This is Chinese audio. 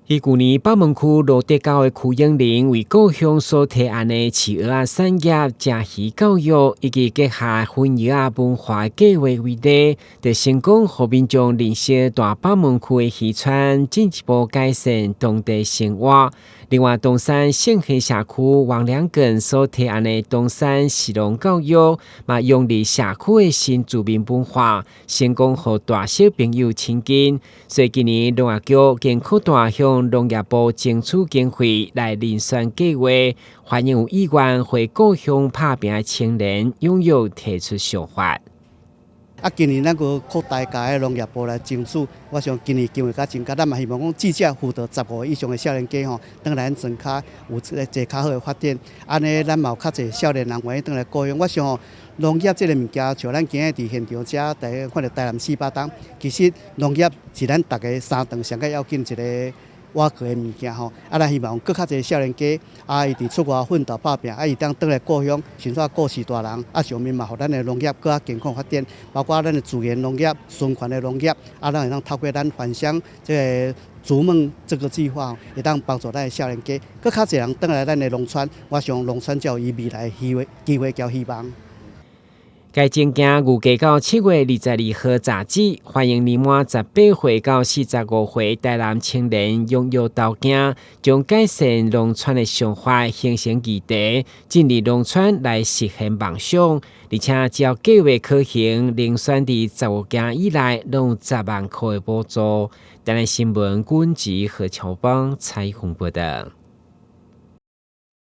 去年北门区罗德高的区英林为故乡所提案的企鹅啊产业、食鱼教育以及结合婚友啊文化计划为例，就成功互民众认识大北门区的渔村，进一步改善当地生活。另外，东山县溪社区王良根所提案的东山食农教育，嘛用力社区的新住民文化，成功和大小朋友亲近。所以今年农业局更扩大向农业部争取经费来遴选计划，欢迎有意愿回故乡打拼的青年踊跃提出想法。今年咱个扩大甲农业部来争取，我想今年经费较增加，咱嘛希望讲至少辅导15岁以上的少年家吼，当然增加有一个较好的发展。安尼咱嘛有较侪少年人愿意当来故乡。我想农业这个物件，像咱今日伫现场遮，大家看到台南四百档，其实农业是咱大家三顿上较要紧一个挖掘的物件吼，咱希望更较侪少年家，伊伫出外奋斗打拼，伊当倒来故乡，寻煞故事大人，上面嘛，互咱的农业更加健康发展，包括咱的资源农业、循环的农业，咱会当透过咱返乡这个逐梦这个计划，会当帮助咱的少年家，更较侪人倒来咱的农村，我想农村才有伊未来机会交希望。该证件预计到7月22号截止，欢迎年满18岁到45岁台南青年踊跃投件，将改善农村的想法形成议题，进入农村来实现梦想。而且只要计划可行，遴选伫15件以内，拢有10万块的补助。台南新闻军职何乔邦采访报道。